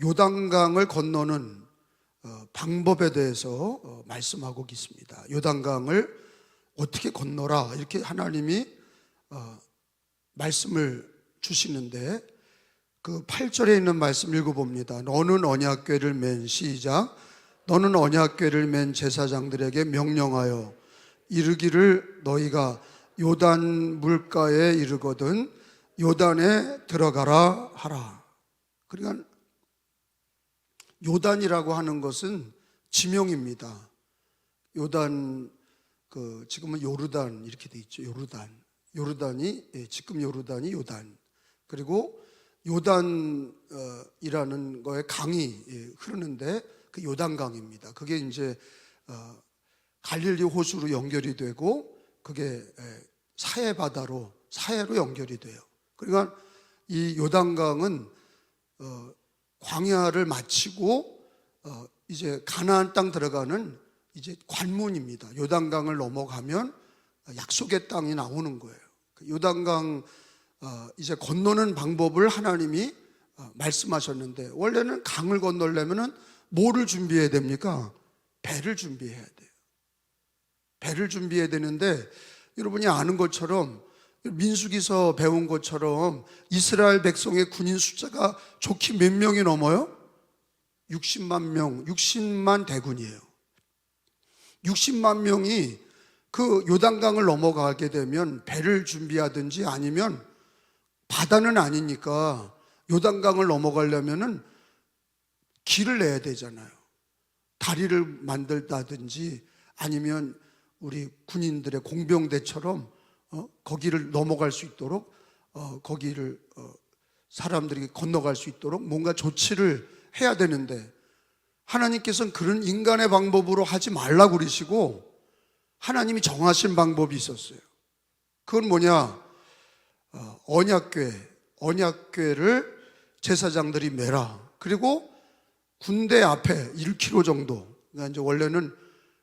요단강을 건너는 방법에 대해서 말씀하고 있습니다. 요단강을 어떻게 건너라 이렇게 하나님이 말씀을 주시는데, 그 8절에 있는 말씀 읽어봅니다. 너는 언약궤를 맨 시작. 너는 언약궤를 맨 제사장들에게 명령하여 이르기를 너희가 요단 물가에 이르거든 요단에 들어가라 하라. 그러니까 요단이라고 하는 것은 지명입니다. 요단, 지금은 요르단 이렇게 돼 있죠. 요르단이 지금 요르단이 요단. 그리고 요단이라는 거에 강이 흐르는데 그 요단강입니다. 그게 이제 갈릴리 호수로 연결이 되고 그게 사해로 연결이 돼요. 그러니까 이 요단강은 광야를 마치고 이제 가나안 땅 들어가는 이제 관문입니다. 요단강을 넘어가면 약속의 땅이 나오는 거예요. 요단강 이제 건너는 방법을 하나님이 말씀하셨는데, 원래는 강을 건너려면은 뭐를 준비해야 됩니까? 배를 준비해야 돼요. 배를 준비해야 되는데, 여러분이 아는 것처럼 민수기서 배운 것처럼 이스라엘 백성의 군인 숫자가 좋게 몇 명이 넘어요? 60만 명, 60만 대군이에요. 60만 명이 그 요단강을 넘어가게 되면 배를 준비하든지 아니면, 바다는 아니니까 요단강을 넘어가려면은 길을 내야 되잖아요. 다리를 만들다든지 아니면 우리 군인들의 공병대처럼 거기를 넘어갈 수 있도록 거기를 사람들이 건너갈 수 있도록 뭔가 조치를 해야 되는데, 하나님께서는 그런 인간의 방법으로 하지 말라고 그러시고 하나님이 정하신 방법이 있었어요. 그건 뭐냐? 언약궤를 제사장들이 매라. 그리고 군대 앞에 1km 정도, 그러니까 이제 원래는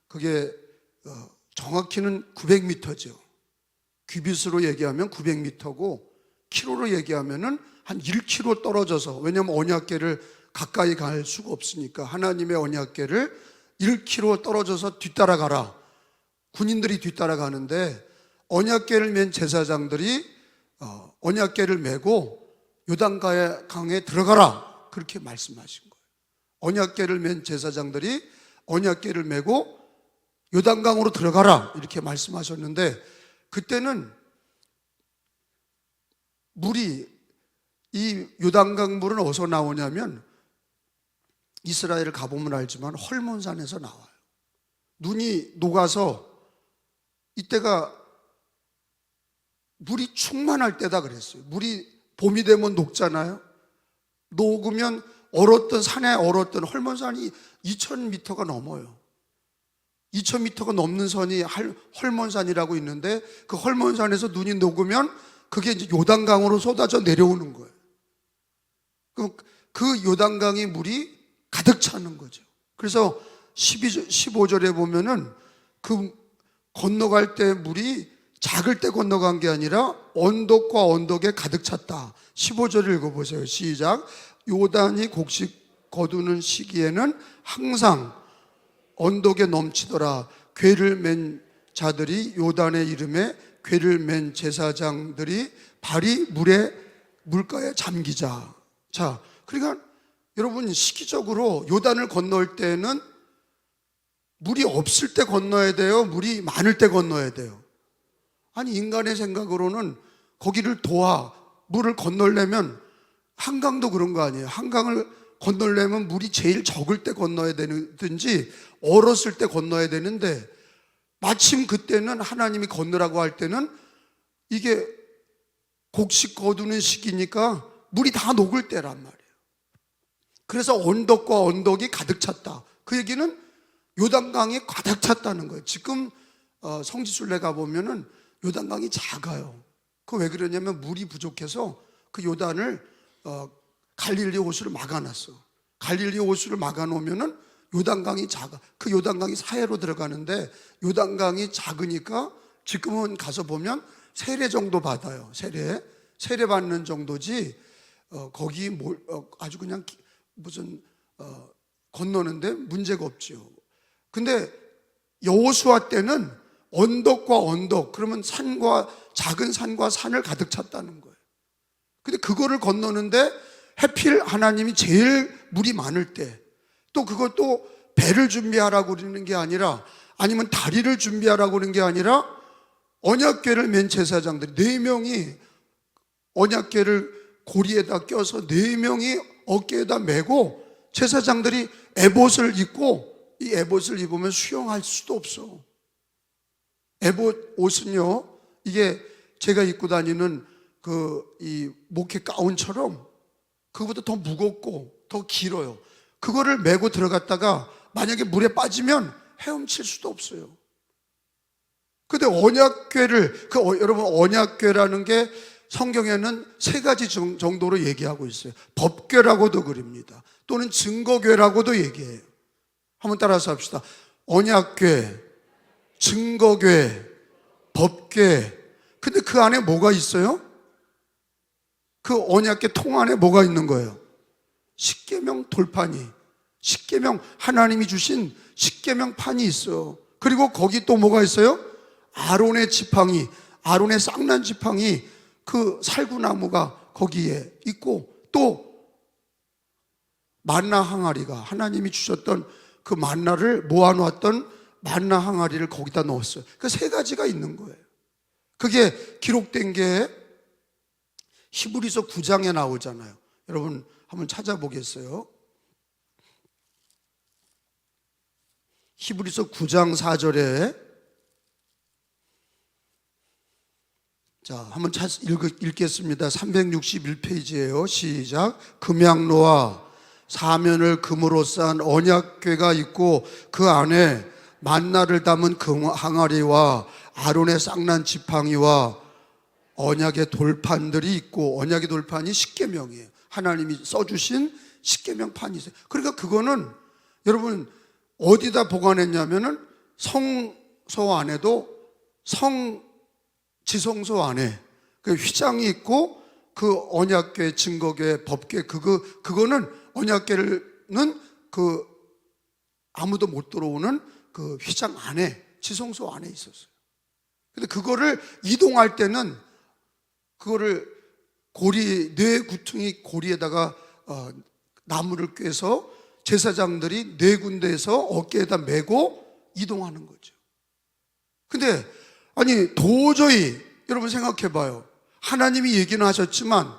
그게 정확히는 900m죠. 규빗으로 얘기하면 900m고 키로로 얘기하면은 한 1km 떨어져서, 왜냐하면 언약궤를 가까이 갈 수가 없으니까 하나님의 언약궤를 1km 떨어져서 뒤따라가라. 군인들이 뒤따라가는데 언약궤를 맨 제사장들이 언약궤를 메고 요단강에 들어가라, 그렇게 말씀하신 거예요. 언약궤를 맨 제사장들이 언약궤를 메고 요단강으로 들어가라 이렇게 말씀하셨는데, 그때는 물이, 이 요단강 물은 어디서 나오냐면 이스라엘을 가보면 알지만 헐몬산에서 나와요. 눈이 녹아서 이때가 물이 충만할 때다 그랬어요. 물이 봄이 되면 녹잖아요. 녹으면 얼었던 산에 얼었던 헐몬산이 2000m가 넘어요. 2000m가 넘는 선이 헐몬산이라고 있는데, 그 헐몬산에서 눈이 녹으면 그게 이제 요단강으로 쏟아져 내려오는 거예요. 그 요단강의 물이 가득 차는 거죠. 그래서 15절에 보면은 그 건너갈 때 물이 작을 때 건너간 게 아니라 언덕과 언덕에 가득 찼다. 15절을 읽어보세요. 시작. 요단이 곡식 거두는 시기에는 항상 언덕에 넘치더라. 궤를 맨 자들이 요단의 이름에 궤를 맨 제사장들이 발이 물가에 잠기자. 자, 그러니까 여러분, 시기적으로 요단을 건널 때는 물이 없을 때 건너야 돼요? 물이 많을 때 건너야 돼요? 아니, 인간의 생각으로는 거기를 물을 건너려면, 한강도 그런 거 아니에요? 한강을 건너려면 물이 제일 적을 때 건너야 되는지 얼었을 때 건너야 되는데, 마침 그때는 하나님이 건너라고 할 때는 이게 곡식 거두는 시기니까 물이 다 녹을 때란 말이에요. 그래서 언덕과 언덕이 가득 찼다. 그 얘기는 요단강이 가득 찼다는 거예요. 지금 성지순례 가보면은 요단강이 작아요. 그 왜 그러냐면 물이 부족해서 그 요단을 갈릴리 호수를 막아놨어. 갈릴리 호수를 막아놓으면은 요단강이 작아. 그 요단강이 사해로 들어가는데 요단강이 작으니까 지금은 가서 보면 세례 정도 받아요. 세례 받는 정도지 거기 아주 그냥 무슨 건너는데 문제가 없죠. 근데 여호수아 때는 언덕과 언덕, 그러면 산과 작은 산과 산을 가득 찼다는 거예요. 근데 그거를 건너는데 하필 하나님이 제일 물이 많을 때, 또 그것도 배를 준비하라고 그러는 게 아니라, 아니면 다리를 준비하라고 그러는 게 아니라, 언약궤를 맨 제사장들이 4명이 언약궤를 고리에다 껴서 4명이 어깨에다 메고, 제사장들이 에봇을 입고, 이 에봇을 입으면 수영할 수도 없어. 에봇 옷은요, 이게 제가 입고 다니는 이 목회 가운처럼 그거보다 더 무겁고 더 길어요. 그거를 메고 들어갔다가 만약에 물에 빠지면 헤엄칠 수도 없어요. 근데 언약궤를, 여러분, 언약궤라는 게 성경에는 3가지 정도로 얘기하고 있어요. 법궤라고도 그립니다. 또는 증거궤라고도 얘기해요. 한번 따라서 합시다. 언약궤, 증거궤, 법궤. 근데 그 안에 뭐가 있어요? 그 언약궤 통 안에 뭐가 있는 거예요? 십계명 돌판이, 십계명, 하나님이 주신 십계명 판이 있어요. 그리고 거기 또 뭐가 있어요? 아론의 지팡이, 아론의 쌍난 지팡이, 그 살구나무가 거기에 있고, 또 만나 항아리가, 하나님이 주셨던 그 만나를 모아놓았던 만나 항아리를 거기다 넣었어요. 그 3가지가 있는 거예요. 그게 기록된 게 히브리서 9장에 나오잖아요. 여러분 한번 찾아보겠어요. 히브리서 9장 4절에, 자, 한번 읽겠습니다. 361페이지예요. 시작. 금양로와 사면을 금으로 싼 언약궤가 있고, 그 안에 만나를 담은 금 항아리와 아론의 쌍난 지팡이와 언약의 돌판들이 있고, 언약의 돌판이 십계명이에요. 하나님이 써주신 십계명판이 있어요. 그러니까 그거는 여러분 어디다 보관했냐면은 성소 안에도, 지성소 안에 그 휘장이 있고, 그 언약궤, 증거궤, 법궤, 그거는 언약궤는 그 아무도 못 들어오는 그 휘장 안에, 지성소 안에 있었어요. 근데 그거를 이동할 때는 그거를 뇌 구퉁이 고리에다가 나무를 꿰서 제사장들이 4군데에서 어깨에다 메고 이동하는 거죠. 근데 아니 도저히, 여러분 생각해 봐요. 하나님이 얘기는 하셨지만,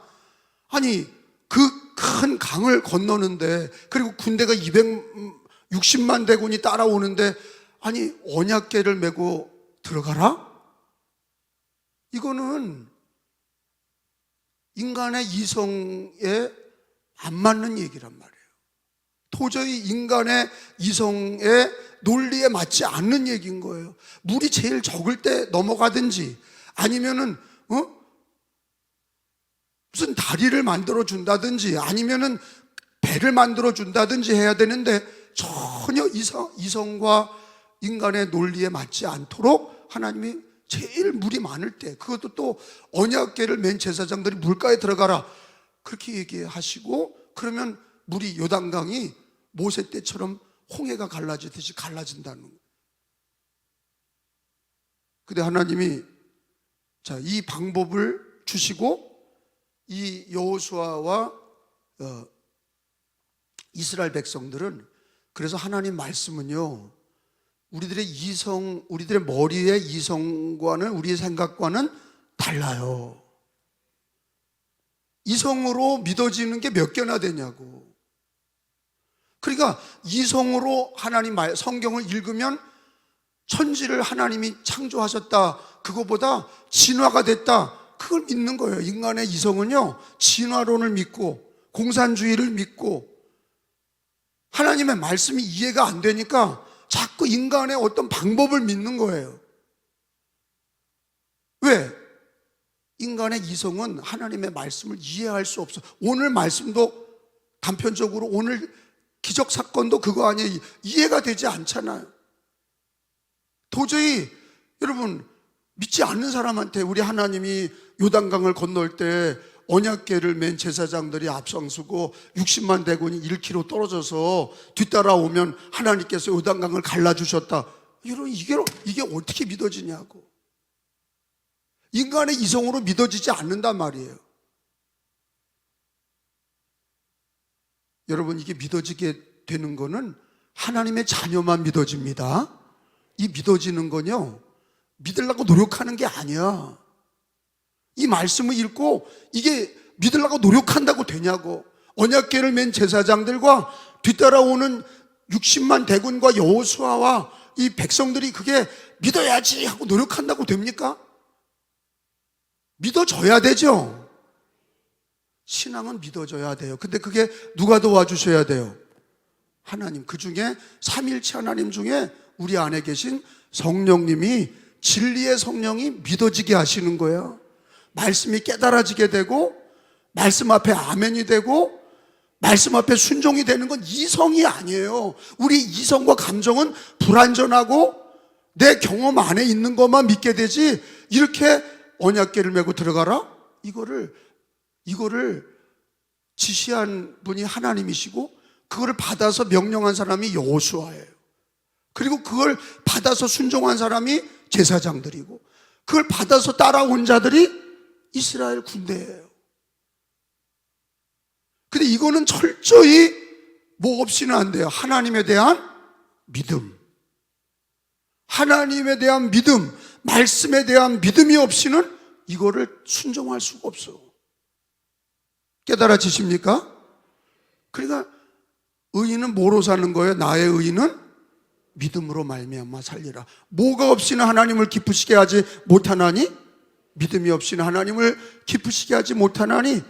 아니 그 큰 강을 건너는데, 그리고 군대가 260만 대군이 따라오는데, 아니 언약궤를 메고 들어가라? 이거는 인간의 이성에 안 맞는 얘기란 말이에요. 도저히 인간의 이성의 논리에 맞지 않는 얘기인 거예요. 물이 제일 적을 때 넘어가든지, 아니면은 무슨 다리를 만들어 준다든지, 아니면은 배를 만들어 준다든지 해야 되는데, 전혀 이성과 인간의 논리에 맞지 않도록 하나님이 제일 물이 많을 때, 그것도 또 언약궤를 맨 제사장들이 물가에 들어가라 그렇게 얘기하시고, 그러면 물이, 요단강이 모세 때처럼 홍해가 갈라지듯이 갈라진다는 거예요. 근데 하나님이 이 방법을 주시고, 이 여호수아와 이스라엘 백성들은, 그래서 하나님 말씀은요, 우리들의 머리의 이성과는, 우리의 생각과는 달라요. 이성으로 믿어지는 게 몇 개나 되냐고. 그러니까 이성으로 하나님 성경을 읽으면 천지를 하나님이 창조하셨다, 그거보다 진화가 됐다, 그걸 믿는 거예요. 인간의 이성은요, 진화론을 믿고 공산주의를 믿고, 하나님의 말씀이 이해가 안 되니까 자꾸 인간의 어떤 방법을 믿는 거예요. 왜? 인간의 이성은 하나님의 말씀을 이해할 수 없어. 오늘 말씀도 단편적으로, 오늘 기적사건도 그거 아니에요. 이해가 되지 않잖아요. 도저히 여러분 믿지 않는 사람한테 우리 하나님이 요단강을 건널 때 언약궤를 맨 제사장들이 앞장서고 60만 대군이 1km 떨어져서 뒤따라오면 하나님께서 요단강을 갈라주셨다. 이게 어떻게 믿어지냐고. 인간의 이성으로 믿어지지 않는단 말이에요. 여러분, 이게 믿어지게 되는 거는 하나님의 자녀만 믿어집니다. 이 믿어지는 건요, 믿으려고 노력하는 게 아니야. 이 말씀을 읽고 이게 믿으려고 노력한다고 되냐고. 언약궤를 맨 제사장들과 뒤따라오는 60만 대군과 여호수아와 이 백성들이 그게 믿어야지 하고 노력한다고 됩니까? 믿어져야 되죠. 신앙은 믿어져야 돼요. 근데 그게 누가 도와주셔야 돼요? 하나님. 그 중에 삼일체 하나님 중에 우리 안에 계신 성령님이, 진리의 성령이 믿어지게 하시는 거예요. 말씀이 깨달아지게 되고, 말씀 앞에 아멘이 되고, 말씀 앞에 순종이 되는 건 이성이 아니에요. 우리 이성과 감정은 불완전하고 내 경험 안에 있는 것만 믿게 되지, 이렇게 언약궤를 메고 들어가라? 이거를 지시한 분이 하나님이시고, 그걸 받아서 명령한 사람이 여호수아예요. 그리고 그걸 받아서 순종한 사람이 제사장들이고, 그걸 받아서 따라온 자들이 이스라엘 군대예요. 근데 이거는 철저히 뭐 없이는 안 돼요. 하나님에 대한 믿음. 하나님에 대한 믿음, 말씀에 대한 믿음이 없이는 이거를 순종할 수가 없어요. 깨달아지십니까? 그러니까 의인은 뭐로 사는 거예요? 나의 의인은 믿음으로 말미암아 살리라. 뭐가 없이는 하나님을 기쁘시게 하지 못하나니? 믿음이 없이는 하나님을 기쁘시게 하지 못하나니?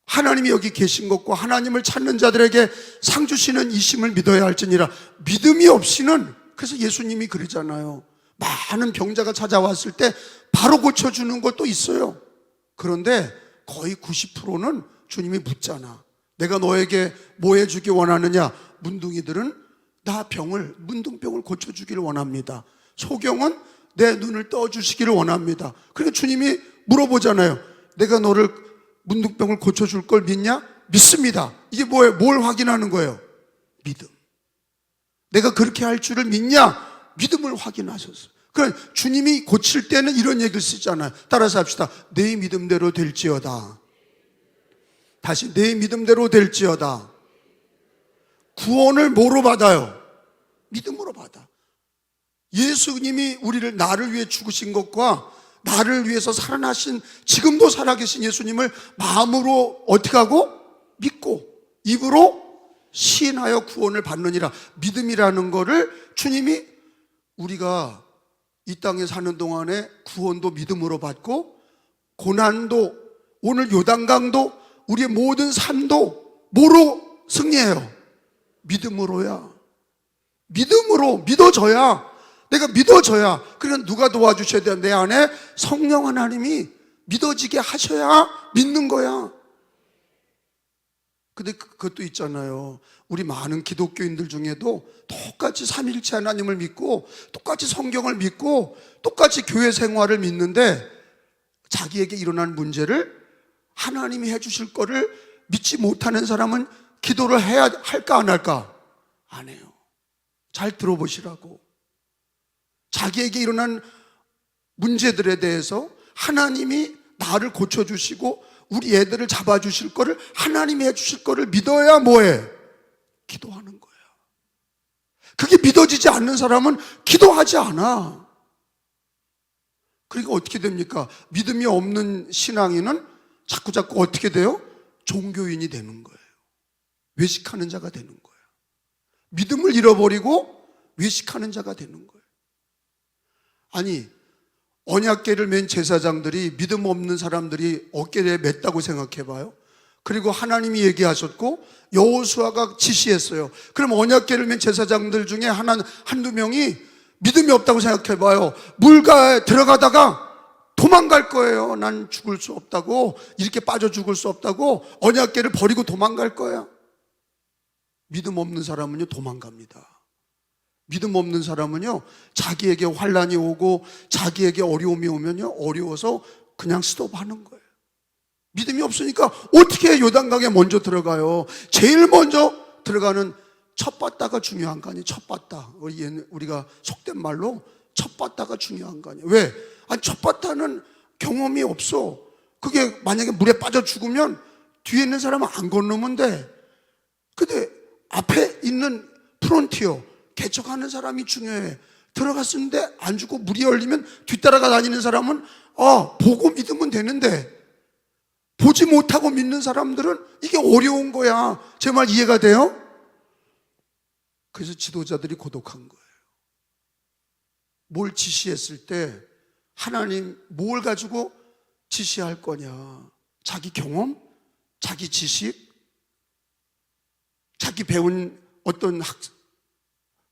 하나님이 여기 계신 것과 하나님을 찾는 자들에게 상 주시는 이심을 믿어야 할지니라. 믿음이 없이는, 그래서 예수님이 그러잖아요. 많은 병자가 찾아왔을 때 바로 고쳐주는 것도 있어요. 그런데 거의 90%는 주님이 묻잖아. 내가 너에게 뭐 해주기 원하느냐? 문둥이들은 나 문둥병을 고쳐주기를 원합니다. 소경은 내 눈을 떠주시기를 원합니다. 그러니까 주님이 물어보잖아요. 내가 너를 문둥병을 고쳐줄 걸 믿냐? 믿습니다. 이게 뭐예요? 뭘 확인하는 거예요? 믿음. 내가 그렇게 할 줄을 믿냐? 믿음을 확인하셨어요. 그러니까 주님이 고칠 때는 이런 얘기를 쓰잖아요. 따라서 합시다. 내 믿음대로 될지어다. 다시, 내 믿음대로 될지어다. 구원을 뭐로 받아요? 믿음으로 받아. 예수님이 나를 위해 죽으신 것과 나를 위해서 살아나신, 지금도 살아계신 예수님을 마음으로 어떻게 하고? 믿고 입으로 시인하여 구원을 받느니라. 믿음이라는 거를 주님이, 우리가 이 땅에 사는 동안에 구원도 믿음으로 받고, 고난도, 오늘 요단강도, 우리의 모든 삶도 뭐로 승리해요? 믿음으로야. 믿음으로 믿어져야, 내가 믿어져야. 그러면 누가 도와주셔야 돼요? 내 안에 성령 하나님이 믿어지게 하셔야 믿는 거야. 근데 그것도 있잖아요. 우리 많은 기독교인들 중에도 똑같이 삼일체 하나님을 믿고, 똑같이 성경을 믿고, 똑같이 교회 생활을 믿는데, 자기에게 일어난 문제를 하나님이 해주실 거를 믿지 못하는 사람은 기도를 해야 할까 안 할까? 안 해요. 잘 들어보시라고. 자기에게 일어난 문제들에 대해서 하나님이 나를 고쳐주시고 우리 애들을 잡아주실 거를, 하나님이 해주실 거를 믿어야 뭐해? 기도하는 거야. 그게 믿어지지 않는 사람은 기도하지 않아. 그러니까 어떻게 됩니까? 믿음이 없는 신앙인은 자꾸 어떻게 돼요? 종교인이 되는 거예요. 외식하는 자가 되는 거예요. 믿음을 잃어버리고 외식하는 자가 되는 거예요. 아니, 언약궤를 맨 제사장들이 믿음 없는 사람들이 어깨에 맸다고 생각해봐요. 그리고 하나님이 얘기하셨고 여호수아가 지시했어요. 그럼 언약궤를 맨 제사장들 중에 한두 명이 믿음이 없다고 생각해봐요. 물가에 들어가다가 도망갈 거예요. 난 죽을 수 없다고, 이렇게 빠져 죽을 수 없다고 언약궤를 버리고 도망갈 거야. 믿음 없는 사람은요, 도망갑니다. 믿음 없는 사람은요, 자기에게 환난이 오고 자기에게 어려움이 오면요, 어려워서 그냥 스톱하는 거예요. 믿음이 없으니까 어떻게 요단강에 먼저 들어가요? 제일 먼저 들어가는 첫 바다가 중요한 거 아니에요? 첫 바다. 우리가 속된 말로 첫 바다가 중요한 거 아니에요? 왜? 아니, 첫 바다는 경험이 없어. 그게 만약에 물에 빠져 죽으면 뒤에 있는 사람은 안 건너면 돼. 근데 앞에 있는 프론티어, 개척하는 사람이 중요해. 들어갔는데 안 죽고 물이 열리면 뒤따라가 다니는 사람은 보고 믿으면 되는데, 보지 못하고 믿는 사람들은 이게 어려운 거야. 제 말 이해가 돼요? 그래서 지도자들이 고독한 거예요. 뭘 지시했을 때 하나님 뭘 가지고 지시할 거냐? 자기 경험? 자기 지식? 자기 배운 어떤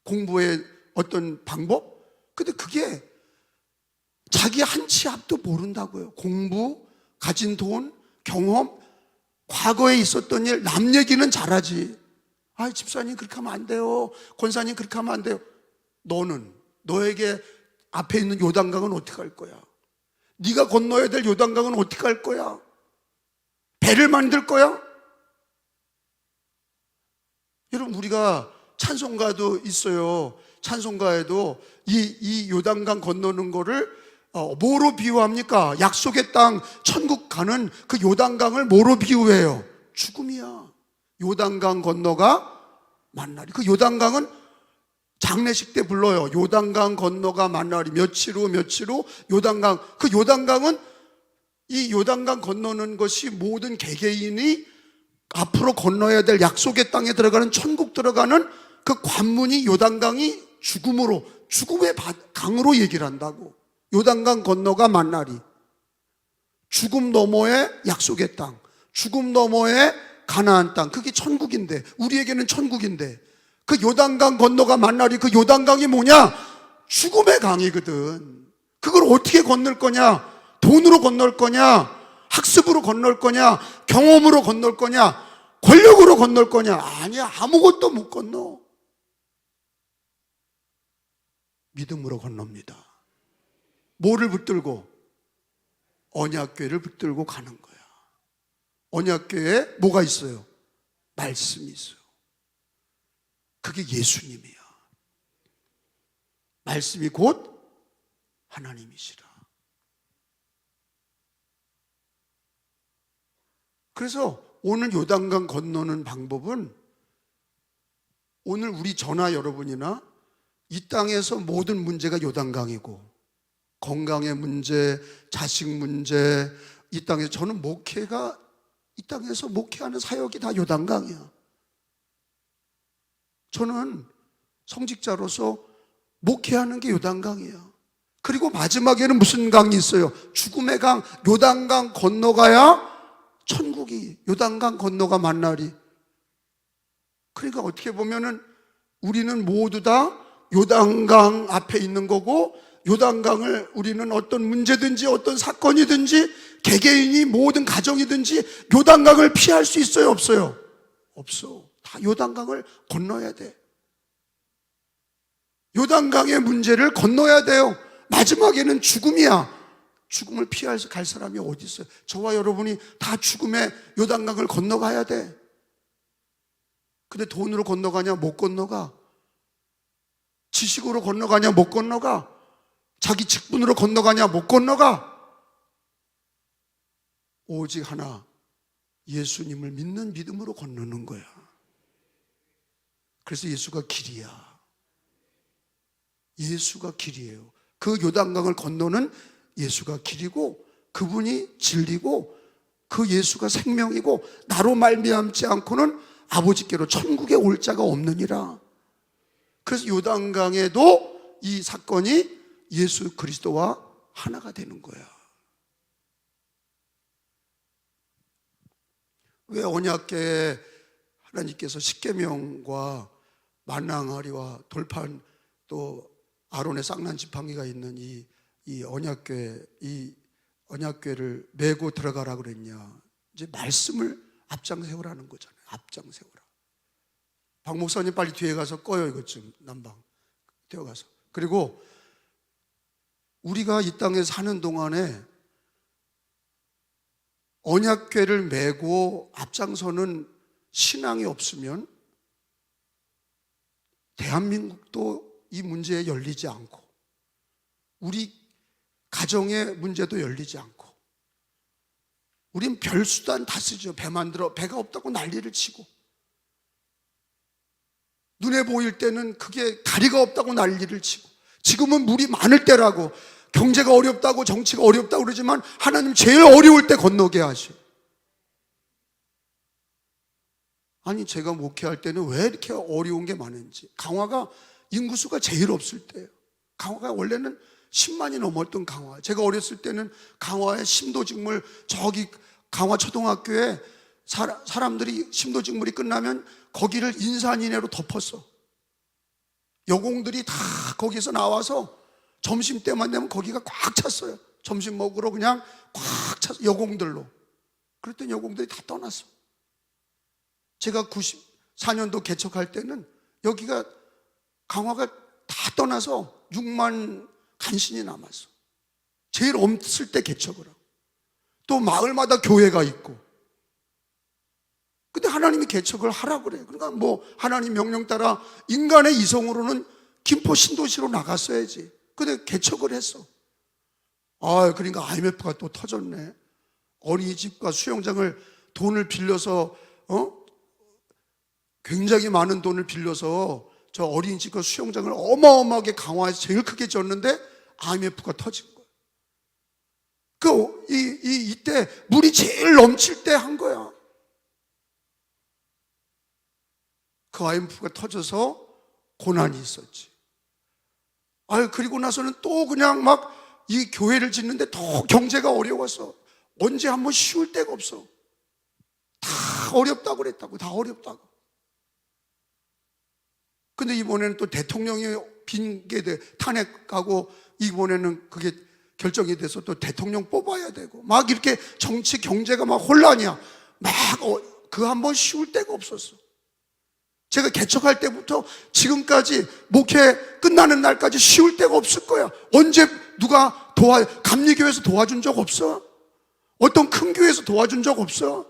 공부의 어떤 방법? 근데 그게 자기 한 치 앞도 모른다고요. 공부, 가진 돈, 경험, 과거에 있었던 일, 남 얘기는 잘하지. 집사님 그렇게 하면 안 돼요. 권사님 그렇게 하면 안 돼요. 너에게 앞에 있는 요단강은 어떻게 할 거야? 네가 건너야 될 요단강은 어떻게 할 거야? 배를 만들 거야? 여러분, 우리가 찬송가도 있어요. 찬송가에도 이 요단강 건너는 거를 뭐로 비유합니까? 약속의 땅, 천국 가는 그 요단강을 뭐로 비유해요? 죽음이야. 요단강 건너가 만나리. 그 요단강은 장례식 때 불러요. 요단강 건너가 만나리. 며칠 후 요단강. 그 요단강은, 이 요단강 건너는 것이 모든 개개인이 앞으로 건너야 될 약속의 땅에 들어가는, 천국 들어가는 그 관문이 요단강이 죽음의 강으로 얘기를 한다고. 요단강 건너가 만나리. 죽음 너머의 약속의 땅, 죽음 너머의 가나안 땅, 그게 천국인데, 우리에게는 천국인데, 그 요단강 건너가 만나리. 그 요단강이 뭐냐? 죽음의 강이거든. 그걸 어떻게 건널 거냐? 돈으로 건널 거냐? 학습으로 건널 거냐? 경험으로 건널 거냐? 권력으로 건널 거냐? 아니야, 아무것도 못 건너. 믿음으로 건넙니다. 뭐를 붙들고? 언약궤를 붙들고 가는 거야. 언약궤에 뭐가 있어요? 말씀이 있어요. 그게 예수님이야. 말씀이 곧 하나님이시라. 그래서 오늘 요단강 건너는 방법은, 오늘 우리 저나 여러분이나 이 땅에서 모든 문제가 요단강이고, 건강의 문제, 자식 문제, 이 땅에서, 저는 이 땅에서 목회하는 사역이 다 요단강이야. 저는 성직자로서 목회하는 게 요단강이야. 그리고 마지막에는 무슨 강이 있어요? 죽음의 강, 요단강 건너가야 천국이, 요단강 건너가 만나리. 그러니까 어떻게 보면은 우리는 모두 다 요단강 앞에 있는 거고, 요단강을 우리는 어떤 문제든지 어떤 사건이든지 개개인이 모든 가정이든지 요단강을 피할 수 있어요, 없어요? 없어. 다 요단강을 건너야 돼. 요단강의 문제를 건너야 돼요. 마지막에는 죽음이야. 죽음을 갈 사람이 어디 있어요? 저와 여러분이 다 죽음의 요단강을 건너가야 돼. 근데 돈으로 건너가냐? 못 건너가. 지식으로 건너가냐? 못 건너가. 자기 직분으로 건너가냐? 못 건너가. 오직 하나, 예수님을 믿는 믿음으로 건너는 거야. 그래서 예수가 길이야. 예수가 길이에요. 그 요단강을 건너는 예수가 길이고, 그분이 진리고, 그 예수가 생명이고, 나로 말미암지 않고는 아버지께로 천국에 올 자가 없느니라. 그래서 요단강에도 이 사건이 예수 그리스도와 하나가 되는 거야. 왜 언약궤에 하나님께서 십계명과 만나항아리와 돌판, 또 아론의 쌍난 지팡이가 있는 이 언약궤를 메고 들어가라 그랬냐? 이제 말씀을 앞장세우라는 거잖아요. 앞장세우라. 박 목사님 빨리 뒤에 가서 꺼요, 이것 좀. 난방 뛰어가서. 그리고 우리가 이 땅에 사는 동안에 언약궤를 메고 앞장서는 신앙이 없으면 대한민국도 이 문제에 열리지 않고 우리 가정의 문제도 열리지 않고 우린 별수단 다 쓰죠. 배 만들어 배가 없다고 난리를 치고 눈에 보일 때는 그게 다리가 없다고 난리를 치고 지금은 물이 많을 때라고 경제가 어렵다고 정치가 어렵다고 그러지만 하나님 제일 어려울 때 건너게 하셔. 아니 제가 목회할 때는 왜 이렇게 어려운 게 많은지 강화가 인구수가 제일 없을 때예요. 강화가 원래는 10만이 넘었던 강화. 제가 어렸을 때는 강화에 심도직물 저기 강화 초등학교에 사람들이 심도직물이 끝나면 거기를 인산인해로 덮었어. 여공들이 다 거기서 나와서 점심때만 되면 거기가 꽉 찼어요. 점심 먹으러 그냥 꽉 찼어. 여공들로. 그랬더니 여공들이 다 떠났어. 제가 94년도 개척할 때는 여기가 강화가 다 떠나서 6만 간신이 남았어. 제일 없을 때 개척을 하고 또 마을마다 교회가 있고. 근데 하나님이 개척을 하라고 그래요. 그러니까 뭐 하나님 명령 따라 인간의 이성으로는 김포 신도시로 나갔어야지. 근데 개척을 했어. 그러니까 IMF가 또 터졌네. 어린이집과 수영장을 돈을 빌려서 굉장히 많은 돈을 빌려서 저 어린이집과 수영장을 어마어마하게 강화해서 제일 크게 지었는데 IMF가 터진 거야. 이때 물이 제일 넘칠 때 한 거야. 그 IMF가 터져서 고난이 있었지. 그리고 나서는 또 그냥 막 이 교회를 짓는데 더 경제가 어려워서 언제 한번 쉬울 데가 없어. 다 어렵다고 그랬다고. 다 어렵다고. 근데 이번에는 또 대통령이 빙계돼 탄핵하고 이번에는 그게 결정이 돼서 또 대통령 뽑아야 되고 막 이렇게 정치 경제가 막 혼란이야. 막 그 한 번 쉬울 데가 없었어. 제가 개척할 때부터 지금까지 목회 끝나는 날까지 쉬울 데가 없을 거야. 언제 누가 감리교회에서 도와준 적 없어? 어떤 큰 교회에서 도와준 적 없어?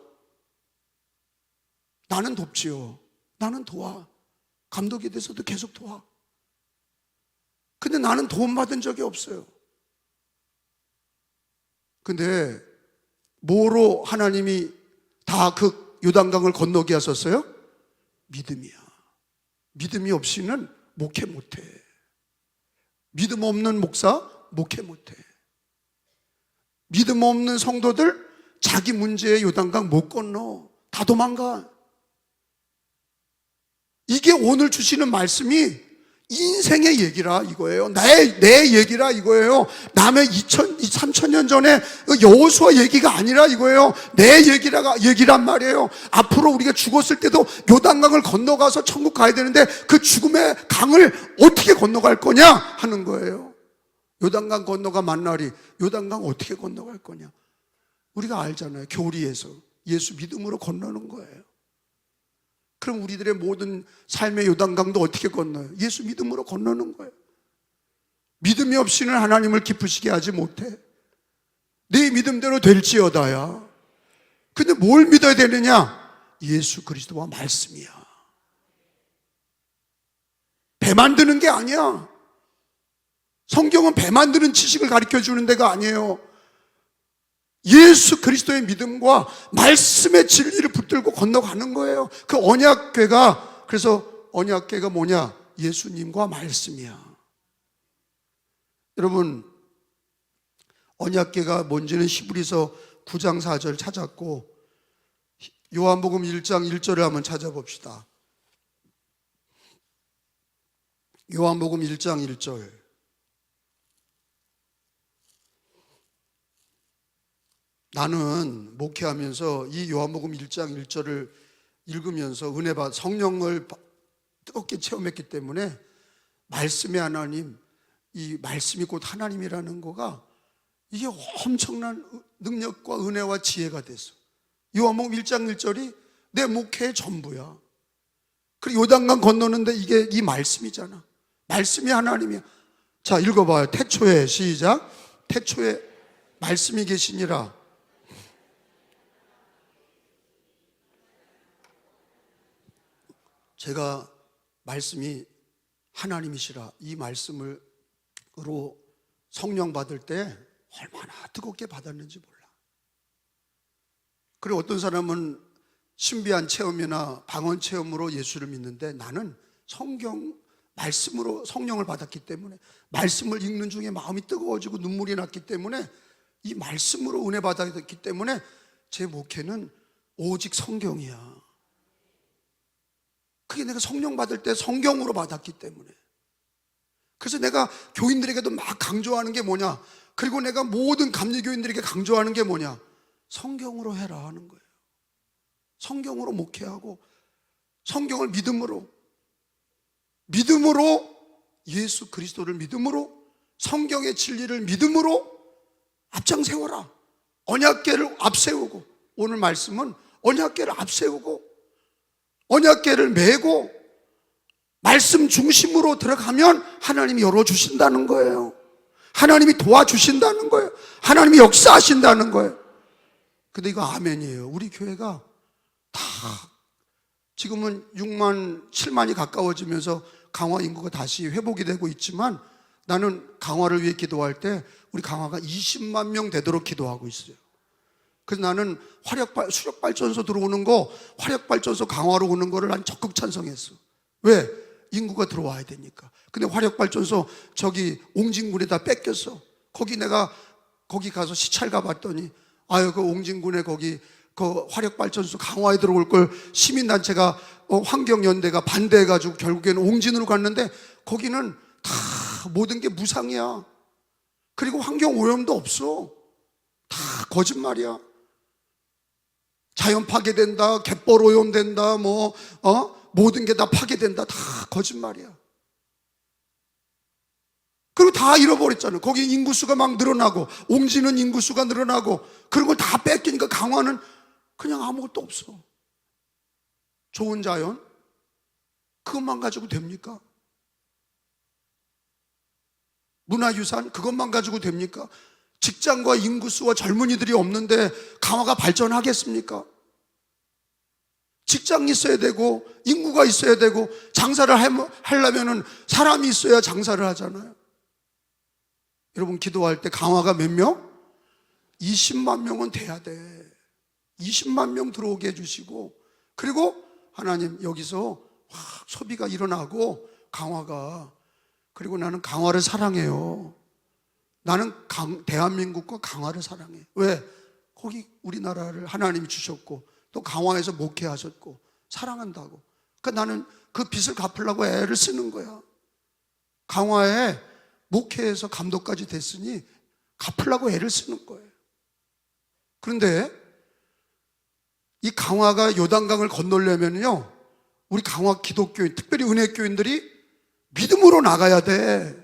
나는 돕지요. 나는 도와. 감독이 돼서도 계속 도와. 근데 나는 도움 받은 적이 없어요. 근데 뭐로 하나님이 다 그 요단강을 건너게 하셨어요? 믿음이야. 믿음이 없이는 목회 못해. 믿음 없는 목사 목회 못해. 믿음 없는 성도들 자기 문제의 요단강 못 건너. 다 도망가. 이게 오늘 주시는 말씀이 인생의 얘기라 이거예요. 내 얘기라 이거예요. 남의 3,000년 전에 여호수아 얘기가 아니라 이거예요. 내 얘기란 말이에요. 앞으로 우리가 죽었을 때도 요단강을 건너가서 천국 가야 되는데 그 죽음의 강을 어떻게 건너갈 거냐 하는 거예요. 요단강 건너가 만나리. 요단강 어떻게 건너갈 거냐. 우리가 알잖아요. 교리에서 예수 믿음으로 건너는 거예요. 그럼 우리들의 모든 삶의 요단강도 어떻게 건너요? 예수 믿음으로 건너는 거예요. 믿음이 없이는 하나님을 기쁘시게 하지 못해. 네 믿음대로 될지어다야. 근데 뭘 믿어야 되느냐? 예수 그리스도와 말씀이야. 배 만드는 게 아니야. 성경은 배 만드는 지식을 가르쳐 주는 데가 아니에요. 예수 그리스도의 믿음과 말씀의 진리를 붙들고 건너가는 거예요. 그 언약궤가, 그래서 언약궤가 뭐냐? 예수님과 말씀이야. 여러분, 언약궤가 뭔지는 히브리서 9장 4절 찾았고 요한복음 1장 1절을 한번 찾아봅시다. 요한복음 1장 1절. 나는 목회하면서 이 요한복음 1장 1절을 읽으면서 은혜 받아 성령을 뜨겁게 체험했기 때문에 말씀의 하나님, 이 말씀이 곧 하나님이라는 거가 이게 엄청난 능력과 은혜와 지혜가 됐어. 요한복음 1장 1절이 내 목회의 전부야. 그리고 요단강 건너는데 이게 이 말씀이잖아. 말씀이 하나님이야. 자, 읽어봐요. 태초에, 시작. 태초에 말씀이 계시니라. 제가 말씀이 하나님이시라 이 말씀으로 성령 받을 때 얼마나 뜨겁게 받았는지 몰라. 그리고 어떤 사람은 신비한 체험이나 방언 체험으로 예수를 믿는데, 나는 성경 말씀으로 성령을 받았기 때문에, 말씀을 읽는 중에 마음이 뜨거워지고 눈물이 났기 때문에, 이 말씀으로 은혜 받았기 때문에 제 목회는 오직 성경이야. 그게 내가 성령 받을 때 성경으로 받았기 때문에. 그래서 내가 교인들에게도 막 강조하는 게 뭐냐, 그리고 내가 모든 감리교인들에게 강조하는 게 뭐냐, 성경으로 해라 하는 거예요. 성경으로 목회하고, 성경을 믿음으로 예수 그리스도를 믿음으로, 성경의 진리를 믿음으로 앞장 세워라. 언약궤를 앞세우고, 오늘 말씀은 언약궤를 앞세우고 언약궤를 메고 말씀 중심으로 들어가면 하나님이 열어주신다는 거예요. 하나님이 도와주신다는 거예요. 하나님이 역사하신다는 거예요. 근데 이거 아멘이에요. 우리 교회가 다 지금은 6만, 7만이 가까워지면서 강화 인구가 다시 회복이 되고 있지만, 나는 강화를 위해 기도할 때 우리 강화가 20만 명 되도록 기도하고 있어요. 그래서 나는 수력발전소 들어오는 거, 화력발전소 강화로 오는 거를 난 적극 찬성했어. 왜? 인구가 들어와야 되니까. 근데 화력발전소 저기 옹진군에다 뺏겼어. 거기 가서 시찰 가봤더니, 아유, 그 옹진군에 거기 그 화력발전소 강화에 들어올 걸 시민단체가 환경연대가 반대해가지고 결국에는 옹진으로 갔는데, 거기는 다 모든 게 무상이야. 그리고 환경오염도 없어. 다 거짓말이야. 자연 파괴된다, 갯벌 오염된다, 모든 게 다 파괴된다, 다 거짓말이야. 그리고 다 잃어버렸잖아요. 거기 인구수가 막 늘어나고, 옹진은 인구수가 늘어나고, 그런 걸 다 뺏기니까 강화는 그냥 아무것도 없어. 좋은 자연? 그것만 가지고 됩니까? 문화유산? 그것만 가지고 됩니까? 직장과 인구수와 젊은이들이 없는데 강화가 발전하겠습니까? 직장이 있어야 되고 인구가 있어야 되고, 장사를 하려면 사람이 있어야 장사를 하잖아요. 여러분, 기도할 때 강화가 몇 명? 20만 명은 돼야 돼. 20만 명 들어오게 해주시고, 그리고 하나님 여기서 확 소비가 일어나고 강화가, 그리고 나는 강화를 사랑해요. 나는 대한민국과 강화를 사랑해. 왜? 거기 우리나라를 하나님이 주셨고, 또 강화에서 목회하셨고, 사랑한다고. 그러니까 나는 그 빚을 갚으려고 애를 쓰는 거야. 강화에 목회에서 감독까지 됐으니 갚으려고 애를 쓰는 거예요. 그런데 이 강화가 요단강을 건너려면요, 우리 강화 기독교인, 특별히 은혜교인들이 믿음으로 나가야 돼.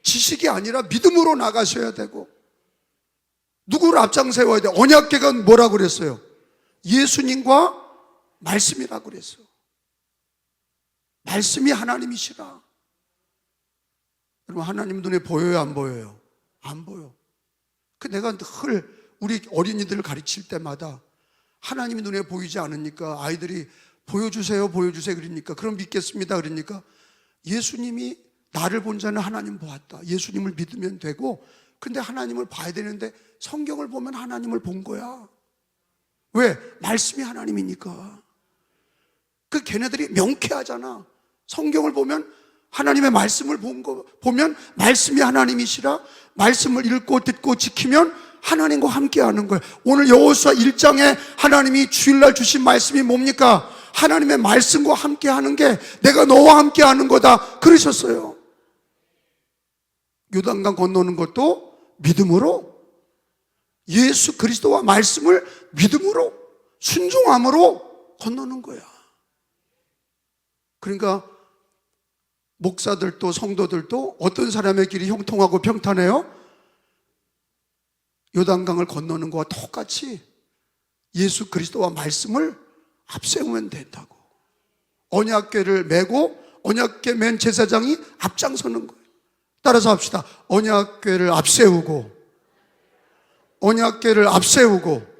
지식이 아니라 믿음으로 나가셔야 되고, 누구를 앞장 세워야 돼? 언약궤가 뭐라고 그랬어요? 예수님과 말씀이라고 그랬어요. 말씀이 하나님이시라. 여러분, 하나님 눈에 보여요, 안 보여요? 안 보여. 내가 늘 우리 어린이들을 가르칠 때마다 하나님이 눈에 보이지 않으니까 아이들이 보여주세요, 보여주세요 그러니까, 그럼 믿겠습니다 그러니까, 예수님이 나를 본 자는 하나님 보았다. 예수님을 믿으면 되고, 근데 하나님을 봐야 되는데 성경을 보면 하나님을 본 거야. 왜? 말씀이 하나님이니까. 걔네들이 명쾌하잖아. 성경을 보면, 하나님의 말씀을 보면 말씀이 하나님이시라. 말씀을 읽고 듣고 지키면 하나님과 함께하는 거예요. 오늘 여호수아 1장에 하나님이 주일날 주신 말씀이 뭡니까? 하나님의 말씀과 함께하는 게 내가 너와 함께하는 거다 그러셨어요. 요단강 건너는 것도 믿음으로, 예수 그리스도와 말씀을 믿음으로, 순종함으로 건너는 거야. 그러니까 목사들도 성도들도 어떤 사람의 길이 형통하고 평탄해요? 요단강을 건너는 것과 똑같이 예수 그리스도와 말씀을 앞세우면 된다고. 언약궤를 메고 언약궤 맨 제사장이 앞장서는 거예요. 따라서 합시다. 언약궤를 앞세우고, 언약궤를 앞세우고.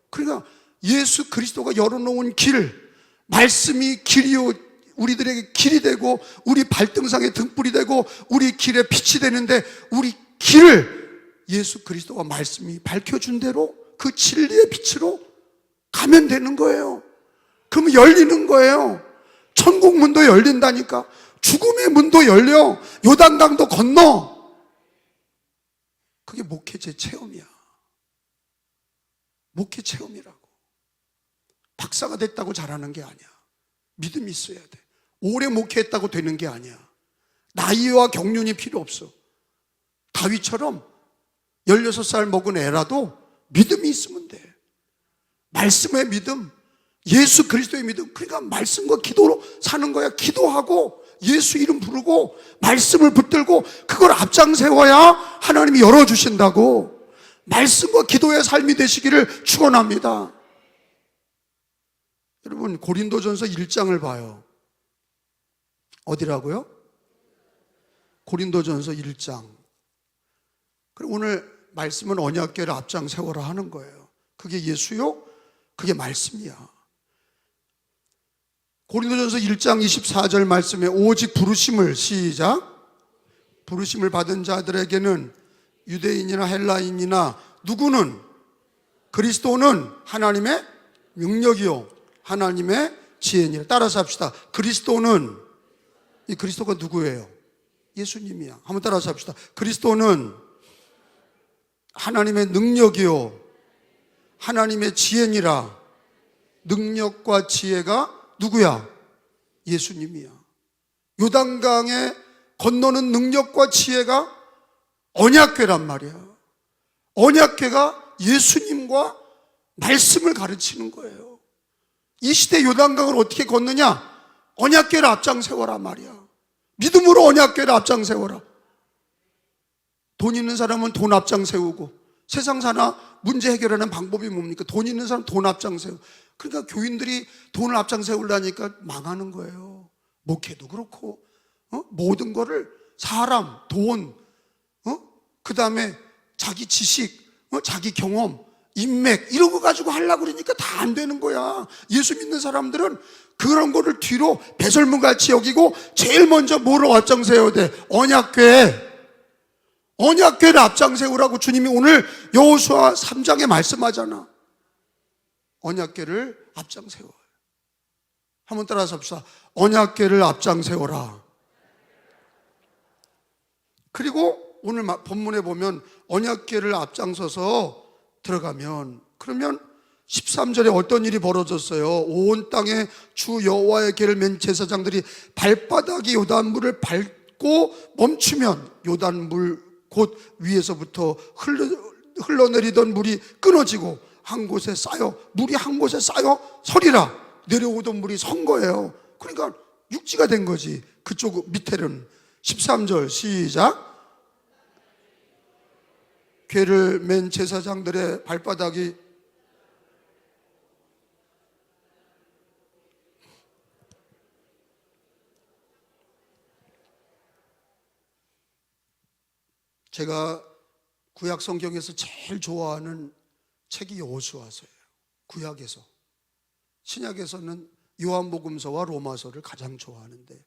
그러니까 예수 그리스도가 열어놓은 길, 말씀이 길이요, 우리들에게 길이 되고 우리 발등상의 등불이 되고 우리 길에 빛이 되는데, 우리 길을 예수 그리스도와 말씀이 밝혀준 대로 그 진리의 빛으로 가면 되는 거예요. 그러면 열리는 거예요. 천국 문도 열린다니까. 죽음의 문도 열려. 요단강도 건너. 그게 목회제 체험이야. 목회 체험이라고. 박사가 됐다고 잘하는 게 아니야. 믿음이 있어야 돼. 오래 목회했다고 되는 게 아니야. 나이와 경륜이 필요 없어. 다윗처럼 16살 먹은 애라도 믿음이 있으면 돼. 말씀의 믿음, 예수 그리스도의 믿음. 그러니까 말씀과 기도로 사는 거야. 기도하고 예수 이름 부르고 말씀을 붙들고 그걸 앞장 세워야 하나님이 열어주신다고. 말씀과 기도의 삶이 되시기를 축원합니다. 여러분, 고린도전서 1장을 봐요. 어디라고요? 고린도전서 1장. 그럼 오늘 말씀은 언약궤를 앞장 세워라 하는 거예요. 그게 예수요? 그게 말씀이야. 고린도전서 1장 24절 말씀에 오직 부르심을, 시작, 부르심을 받은 자들에게는 유대인이나 헬라인이나 누구는, 그리스도는 하나님의 능력이요 하나님의 지혜니라. 따라서 합시다. 그리스도는, 이 그리스도가 누구예요? 예수님이야. 한번 따라서 합시다. 그리스도는 하나님의 능력이요 하나님의 지혜니라. 능력과 지혜가 누구야? 예수님이야. 요단강에 건너는 능력과 지혜가 언약궤란 말이야. 언약궤가 예수님과 말씀을 가르치는 거예요. 이 시대 요단강을 어떻게 건너냐? 언약궤를 앞장 세워라 말이야. 믿음으로 언약궤를 앞장 세워라. 돈 있는 사람은 돈 앞장 세우고, 세상 사나 문제 해결하는 방법이 뭡니까? 돈 있는 사람 돈 앞장 세우고. 그러니까 교인들이 돈을 앞장 세우려니까 망하는 거예요. 목회도 그렇고, 모든 거를 사람, 돈, 그 다음에 자기 지식, 자기 경험, 인맥 이런 거 가지고 하려고 그러니까 다 안 되는 거야. 예수 믿는 사람들은 그런 거를 뒤로 배설물같이 여기고 제일 먼저 뭐로 앞장 세워야 돼? 언약궤. 언약궤를 앞장 세우라고 주님이 오늘 여호수아 3장에 말씀하잖아. 언약궤를 앞장 세워. 한번 따라서 합시다. 언약궤를 앞장 세워라. 그리고 오늘 본문에 보면 언약궤를 앞장서서 들어가면, 그러면 13절에 어떤 일이 벌어졌어요? 온 땅에 주 여호와의 궤를 맨 제사장들이 발바닥이 요단물을 밟고 멈추면 요단물 곧 위에서부터 흘러내리던 물이 끊어지고 한 곳에 쌓여, 물이 한 곳에 쌓여 서리라. 내려오던 물이 선 거예요. 그러니까 육지가 된 거지. 그쪽 밑에는. 13절 시작. 궤를 맨 제사장들의 발바닥이 제가 구약 성경에서 제일 좋아하는 책이 여호수아서예요. 구약에서. 신약에서는 요한복음서와 로마서를 가장 좋아하는데,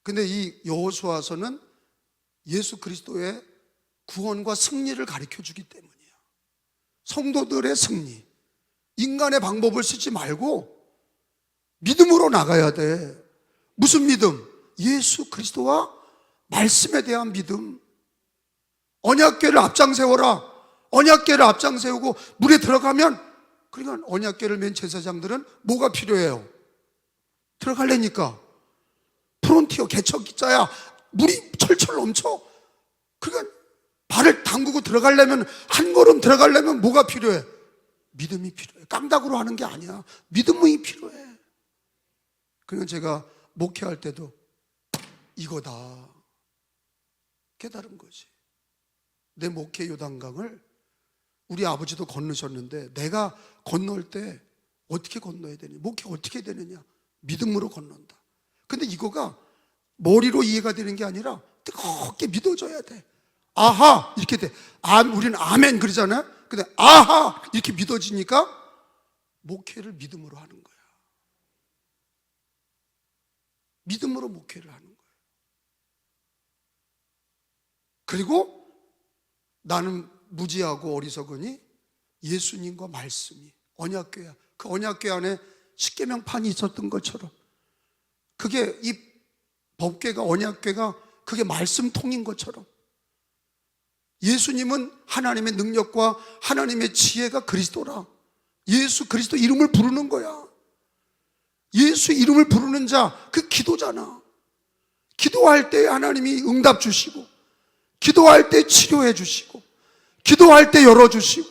근데 이 여호수아서는 예수 그리스도의 구원과 승리를 가르쳐 주기 때문이야. 성도들의 승리. 인간의 방법을 쓰지 말고 믿음으로 나가야 돼. 무슨 믿음? 예수 그리스도와 말씀에 대한 믿음. 언약궤를 앞장 세워라. 언약궤를 앞장 세우고 물에 들어가면, 그러니까 언약궤를 맨 제사장들은 뭐가 필요해요? 들어가려니까 프론티어 개척자야. 물이 철철 넘쳐. 그러니까 발을 담그고 들어가려면, 한 걸음 들어가려면 뭐가 필요해? 믿음이 필요해. 깡다구로 하는 게 아니야. 믿음이 필요해. 그러니까 제가 목회할 때도 이거다 깨달은 거지. 내 목회 요단강을 우리 아버지도 건너셨는데 내가 건널 때 어떻게 건너야 되냐, 목회 어떻게 되느냐, 믿음으로 건넌다. 근데 이거가 머리로 이해가 되는 게 아니라 뜨겁게 믿어져야 돼. 아하 이렇게 돼. 우리는 아멘 그러잖아요. 근데 아하 이렇게 믿어지니까 목회를 믿음으로 하는 거야. 믿음으로 목회를 하는 거예요. 그리고 나는 무지하고 어리석으니 예수님과 말씀이 언약궤야. 그 언약궤 안에 십계명판이 있었던 것처럼, 그게 이 법궤가, 언약궤가 그게 말씀통인 것처럼, 예수님은 하나님의 능력과 하나님의 지혜가 그리스도라. 예수 그리스도 이름을 부르는 거야. 예수 이름을 부르는 자, 그 기도잖아. 기도할 때 하나님이 응답 주시고, 기도할 때 치료해 주시고, 기도할 때 열어주시고,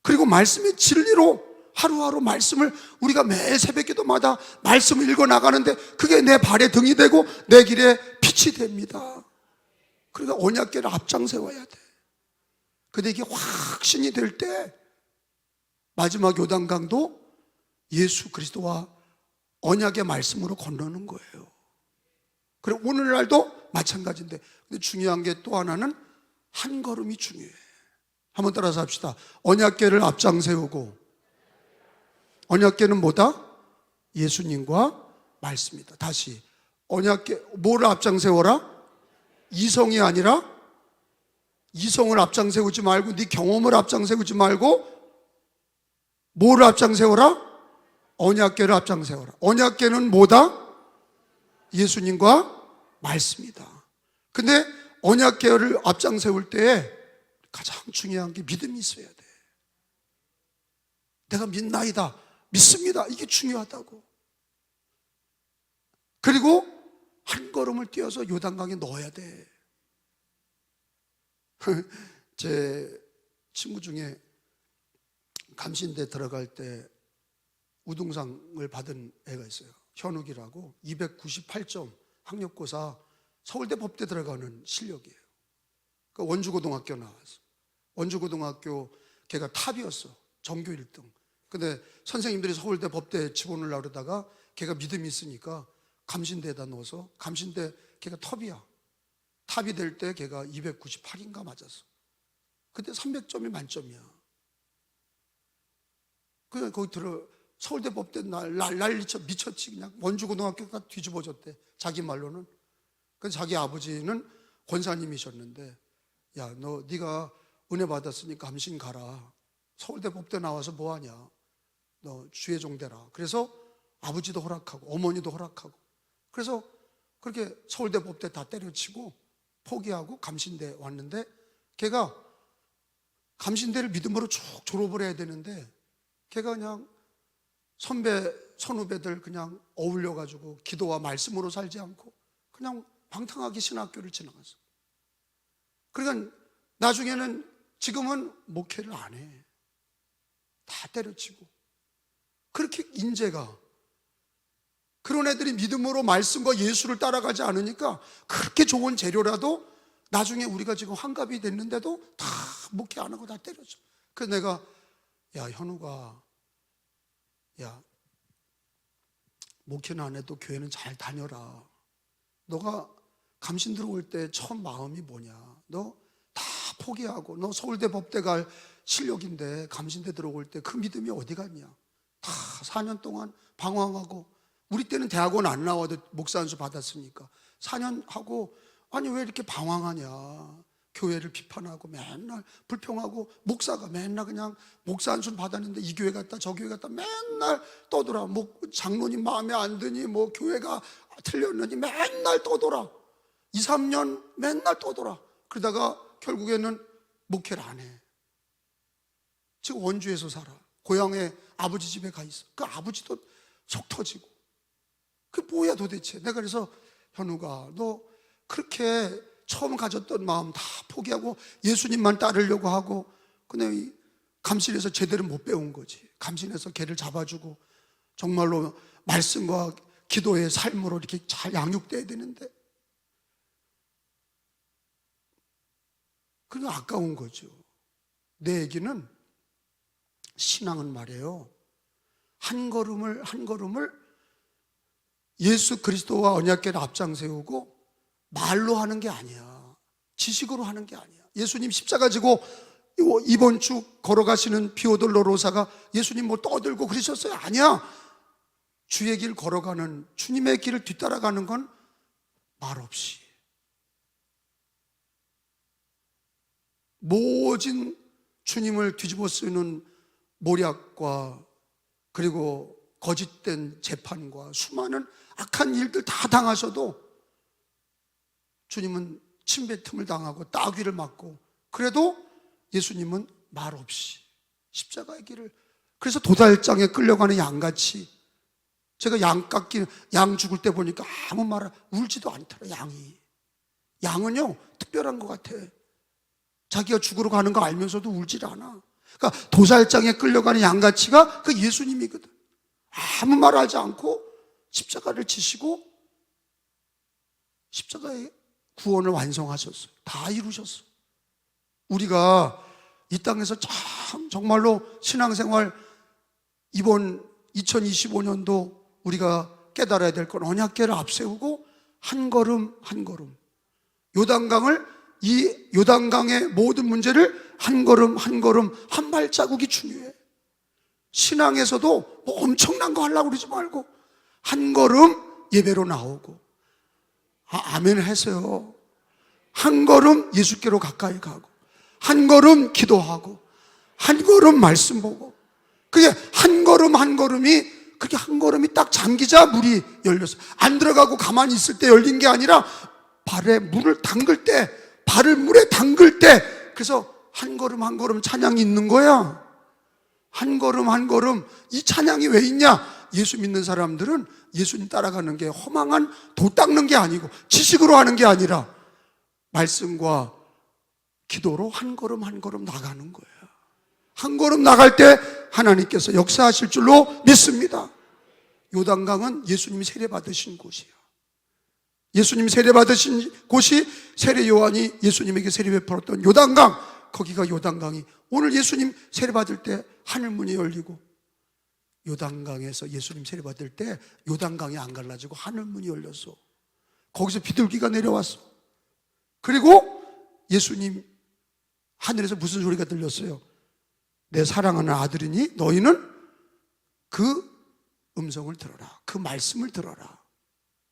그리고 말씀의 진리로 하루하루 말씀을 우리가 매 새벽기도마다 말씀을 읽어 나가는데 그게 내 발에 등이 되고 내 길에 빛이 됩니다. 그러니까 언약궤를 앞장세워야 돼. 근데 이게 확신이 될 때 마지막 요단강도 예수 그리스도와 언약의 말씀으로 건너는 거예요. 그리고 오늘날도 마찬가지인데, 근데 중요한 게 또 하나는 한 걸음이 중요해. 한번 따라서 합시다. 언약궤를 앞장세우고, 언약궤는 뭐다? 예수님과 말씀이다. 다시, 언약궤 뭐를 앞장세워라? 이성이 아니라, 이성을 앞장세우지 말고, 네 경험을 앞장세우지 말고 뭐를 앞장세워라? 언약궤를 앞장세워라. 언약궤는 뭐다? 예수님과 말씀이다. 근데 언약궤를 앞장세울 때 가장 중요한 게 믿음이 있어야 돼. 내가 믿나이다, 믿습니다, 이게 중요하다고. 그리고 한 걸음을 뛰어서 요단강에 넣어야 돼. 제 친구 중에 감신대 들어갈 때 우등상을 받은 애가 있어요. 현욱이라고. 298점 학력고사 서울대 법대 들어가는 실력이에요. 그러니까 원주고등학교 나왔어. 원주고등학교 걔가 탑이었어. 전교 1등. 근데 선생님들이 서울대 법대 집어넣으려고 그러다가 걔가 믿음이 있으니까 감신대에다 넣어서, 감신대 걔가 탑이야. 탑이 될 때 걔가 298인가 맞았어. 그때 300점이 만점이야. 그냥 거기 서울대 법대 난리쳐 미쳤지. 그냥 원주고등학교가 뒤집어졌대, 자기 말로는. 그래서 자기 아버지는 권사님이셨는데, 야, 네가 은혜 받았으니까 감신 가라. 서울대 법대 나와서 뭐하냐, 너 주의 종대라. 그래서 아버지도 허락하고 어머니도 허락하고, 그래서 그렇게 서울대 법대 다 때려치고 포기하고 감신대 왔는데, 걔가 감신대를 믿음으로 쭉 졸업을 해야 되는데 걔가 그냥 선배 선후배들 그냥 어울려가지고 기도와 말씀으로 살지 않고 그냥 방탕하게 신학교를 지나갔어. 그러니까 나중에는, 지금은 목회를 안 해. 다 때려치고. 그렇게 인재가, 그런 애들이 믿음으로 말씀과 예수를 따라가지 않으니까 그렇게 좋은 재료라도 나중에 우리가 지금 환갑이 됐는데도 다 목회 안 하고 다 때려쳐. 그래서 내가, 야, 현우가, 야, 목회는 안 해도 교회는 잘 다녀라. 너가 감신 들어올 때 처음 마음이 뭐냐? 너 다 포기하고, 너 서울대 법대 갈 실력인데 감신대 들어올 때 그 믿음이 어디 갔냐? 다 4년 동안 방황하고, 우리 때는 대학원 안 나와도 목사 안수 받았으니까 4년 하고, 아니 왜 이렇게 방황하냐? 교회를 비판하고 맨날 불평하고, 목사가 맨날 그냥 목사 안수 받았는데 이 교회 갔다 저 교회 갔다 맨날 떠돌아. 뭐 장로님 마음에 안 드니, 뭐 교회가 틀렸느니 맨날 떠돌아. 2, 3년 맨날 떠돌아. 그러다가 결국에는 목회를 안 해. 지금 원주에서 살아. 고향에 아버지 집에 가 있어. 그 아버지도 속 터지고. 그게 뭐야 도대체. 내가 그래서, 현우가, 너 그렇게 처음 가졌던 마음 다 포기하고 예수님만 따르려고 하고, 근데 감신에서 제대로 못 배운 거지. 감신에서 걔를 잡아주고 정말로 말씀과 기도의 삶으로 이렇게 잘 양육돼야 되는데, 그게 아까운 거죠. 내 얘기는, 신앙은 말이에요, 한 걸음을 한 걸음을 예수 그리스도와 언약궤를 앞장세우고 말로 하는 게 아니야. 지식으로 하는 게 아니야. 예수님 십자가 지고 이번 주 걸어가시는 비오돌로로사가 예수님 뭐 떠들고 그러셨어요? 아니야. 주의 길 걸어가는, 주님의 길을 뒤따라가는 건 말없이 모진 주님을 뒤집어 쓰는 모략과 그리고 거짓된 재판과 수많은 악한 일들 다 당하셔도 주님은 침뱉음을 당하고 따귀를 맞고, 그래도 예수님은 말없이 십자가의 길을, 그래서 도달장에 끌려가는 양같이, 제가 양 죽을 때 보니까 아무 말 울지도 않더라. 양은요 특별한 것 같아. 자기가 죽으러 가는 거 알면서도 울질 않아. 그러니까 도살장에 끌려가는 양같이가 그 예수님이거든. 아무 말 하지 않고 십자가를 지시고 십자가의 구원을 완성하셨어요. 다 이루셨어. 우리가 이 땅에서 참 정말로 신앙생활, 이번 2025년도 우리가 깨달아야 될 건, 언약궤를 앞세우고 한 걸음 한 걸음, 이 요단강의 모든 문제를 한 걸음 한 걸음, 한 발자국이 중요해. 신앙에서도 뭐 엄청난 거 하려고 그러지 말고 한 걸음 예배로 나오고, 아멘 하세요. 한 걸음 예수께로 가까이 가고, 한 걸음 기도하고, 한 걸음 말씀 보고, 그게 한 걸음 한 걸음이, 그렇게 한 걸음이 딱 잠기자 물이 열렸어. 안 들어가고 가만히 있을 때 열린 게 아니라 발에 물을 담글 때, 발을 물에 담글 때, 그래서 한 걸음 한 걸음 찬양이 있는 거야. 한 걸음 한 걸음. 이 찬양이 왜 있냐? 예수 믿는 사람들은 예수님 따라가는 게 허망한 도 닦는 게 아니고 지식으로 하는 게 아니라 말씀과 기도로 한 걸음 한 걸음 나가는 거예요. 한 걸음 나갈 때 하나님께서 역사하실 줄로 믿습니다. 요단강은 예수님이 세례받으신 곳이에요. 예수님이 세례받으신 곳이, 세례 요한이 예수님에게 세례 베풀었던 요단강, 거기가 요단강이, 오늘 예수님 세례받을 때 하늘문이 열리고, 요단강에서 예수님 세례받을 때 요단강이 안 갈라지고 하늘문이 열렸어. 거기서 비둘기가 내려왔어. 그리고 예수님 하늘에서 무슨 소리가 들렸어요? 내 사랑하는 아들이니 너희는 그 음성을 들어라, 그 말씀을 들어라.